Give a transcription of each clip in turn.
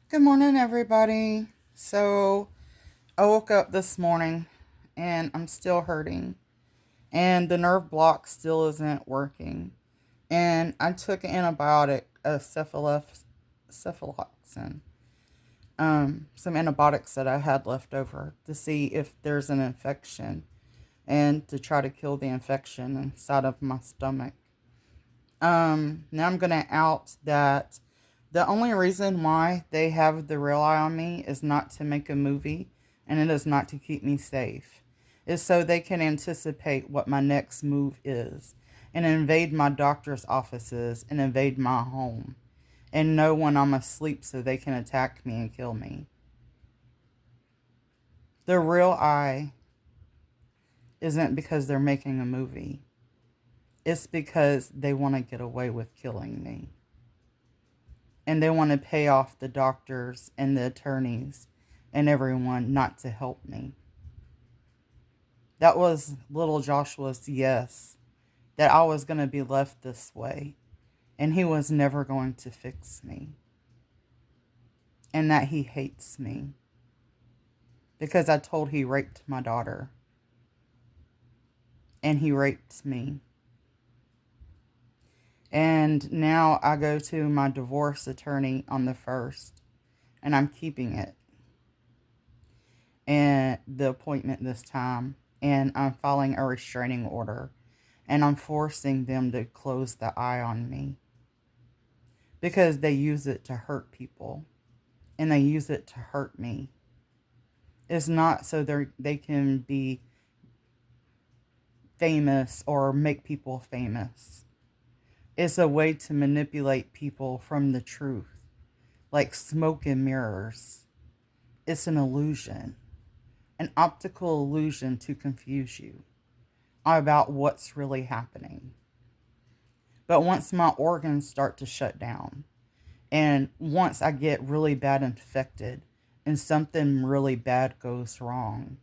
Good morning, everybody. So, I woke up this morning and I'm still hurting, and the nerve block still isn't working. And I took an antibiotic, cephaloxin, some antibiotics that I had left over to see if there's an infection and to try to kill the infection inside of my stomach. Now I'm gonna out that the only reason why they have the real eye on me is not to make a movie, and it is not to keep me safe. It's so they can anticipate what my next move is and invade my doctor's offices and invade my home and know when I'm asleep so they can attack me and kill me. The real eye isn't because they're making a movie. It's because they want to get away with killing me. And they want to pay off the doctors and the attorneys and everyone not to help me. That was little Joshua's yes, that I was going to be left this way and he was never going to fix me, and that he hates me because I told he raped my daughter and he raped me. And now I go to my divorce attorney on the 1st, and I'm keeping it and the appointment this time, and I'm filing a restraining order, and I'm forcing them to close the eye on me because they use it to hurt people and they use it to hurt me. It's not so they can be famous or make people famous. It's a way to manipulate people from the truth, like smoke and mirrors. It's an illusion, an optical illusion to confuse you about what's really happening. But once my organs start to shut down, and once I get really bad infected and something really bad goes wrong,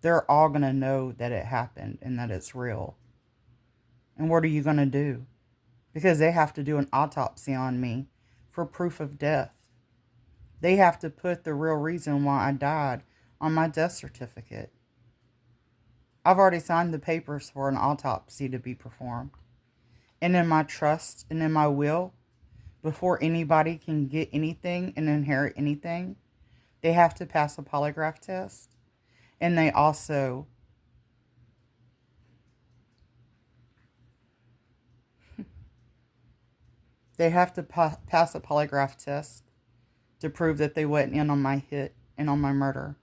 they're all going to know that it happened and that it's real. And what are you going to do? Because they have to do an autopsy on me for proof of death. They have to put the real reason why I died on my death certificate. I've already signed the papers for an autopsy to be performed. And in my trust and in my will, before anybody can get anything and inherit anything, they have to pass a polygraph test. And they have to pass a polygraph test to prove that they went in on my hit and on my murder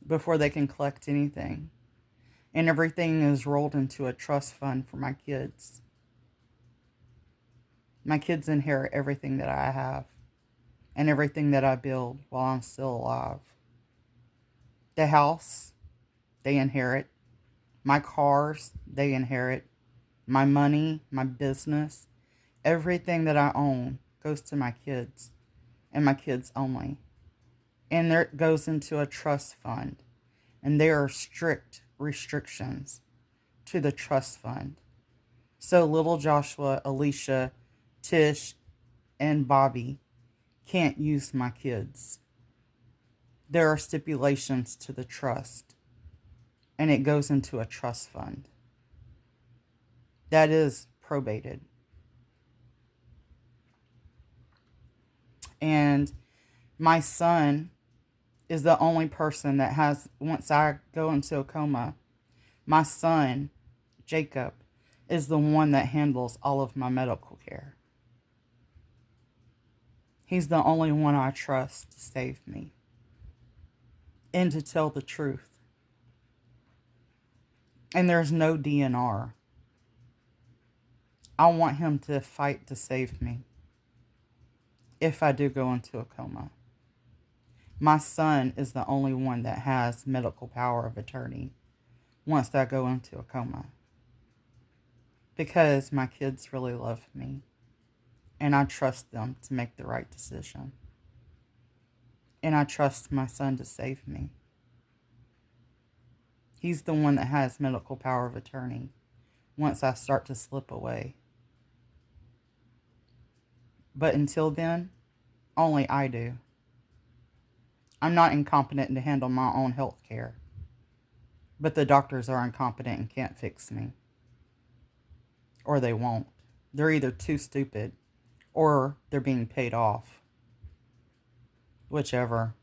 before they can collect anything. And everything is rolled into a trust fund for my kids. My kids inherit everything that I have and everything that I build while I'm still alive. The house, they inherit. My cars, they inherit. My money, my business, everything that I own goes to my kids and my kids only. And there it goes into a trust fund. And there are strict restrictions to the trust fund. So little Joshua, Alicia, Tish, and Bobby can't use my kids. There are stipulations to the trust, and it goes into a trust fund that is probated. And my son is the only person that has, once I go into a coma, my son, Jacob, is the one that handles all of my medical care. He's the only one I trust to save me and to tell the truth. And there's no DNR. I want him to fight to save me if I do go into a coma. My son is the only one that has medical power of attorney once I go into a coma because my kids really love me and I trust them to make the right decision. And I trust my son to save me. He's the one that has medical power of attorney once I start to slip away. But until then, only I do. I'm not incompetent to handle my own health care. But the doctors are incompetent and can't fix me. Or they won't. They're either too stupid or they're being paid off. Whichever.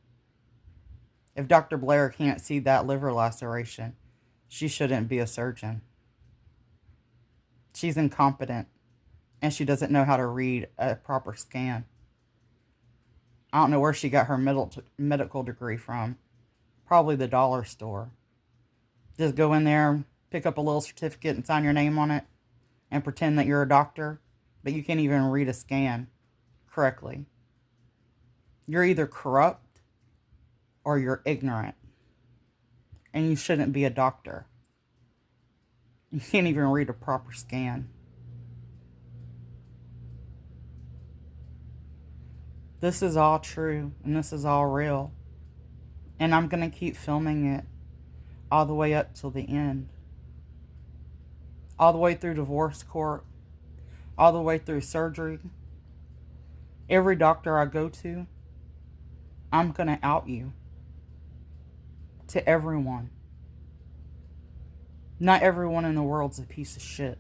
If Dr. Blair can't see that liver laceration, she shouldn't be a surgeon. She's incompetent and she doesn't know how to read a proper scan. I don't know where she got her medical degree from. Probably the dollar store. Just go in there, pick up a little certificate and sign your name on it and pretend that you're a doctor, but you can't even read a scan correctly. You're either corrupt or you're ignorant. And you shouldn't be a doctor. You can't even read a proper scan. This is all true and this is all real. And I'm going to keep filming it all the way up till the end. All the way through divorce court. All the way through surgery. Every doctor I go to, I'm going to out you. To everyone. Not everyone in the world's a piece of shit.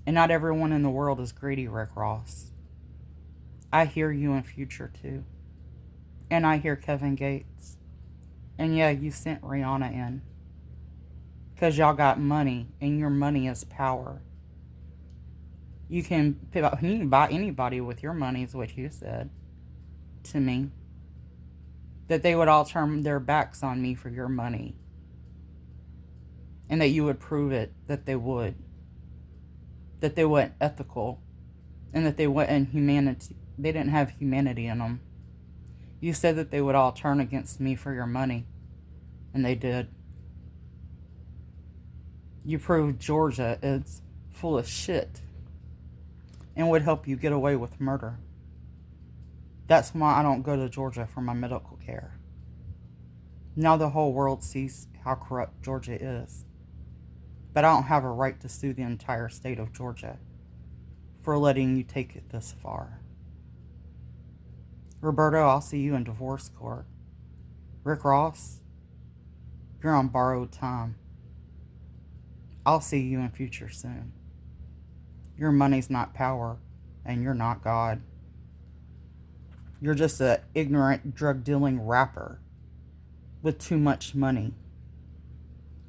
And not everyone in the world is greedy, Rick Ross. I hear you in future too. And I hear Kevin Gates. And yeah, you sent Rihanna in. Because y'all got money, and your money is power. You can buy anybody with your money, is what you said to me. That they would all turn their backs on me for your money. And that you would prove it, that they would. That they weren't ethical. And that they weren't humanity. They didn't have humanity in them. You said that they would all turn against me for your money. And they did. You proved Georgia is full of shit. And would help you get away with murder. That's why I don't go to Georgia for my medical care. Now the whole world sees how corrupt Georgia is. But I don't have a right to sue the entire state of Georgia for letting you take it this far. Roberto, I'll see you in divorce court. Rick Ross, you're on borrowed time. I'll see you in future soon. Your money's not power, and you're not God. You're just an ignorant, drug-dealing rapper with too much money.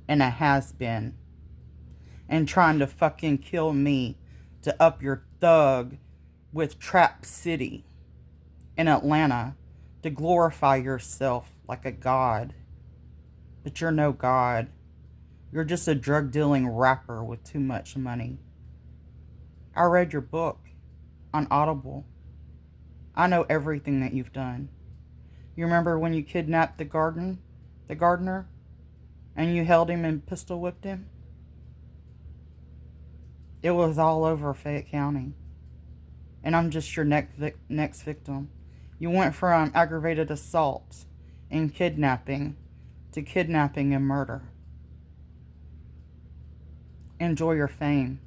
And a has-been. And trying to fucking kill me to up your thug with Trap City in Atlanta to glorify yourself like a god. But you're no god. You're just a drug-dealing rapper with too much money. I read your book on Audible. I know everything that you've done. You remember when you kidnapped the gardener, and you held him and pistol whipped him? It was all over Fayette County. And I'm just your next victim. You went from aggravated assault and kidnapping to kidnapping and murder. Enjoy your fame,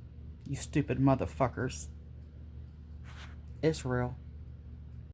you stupid motherfuckers. It's real.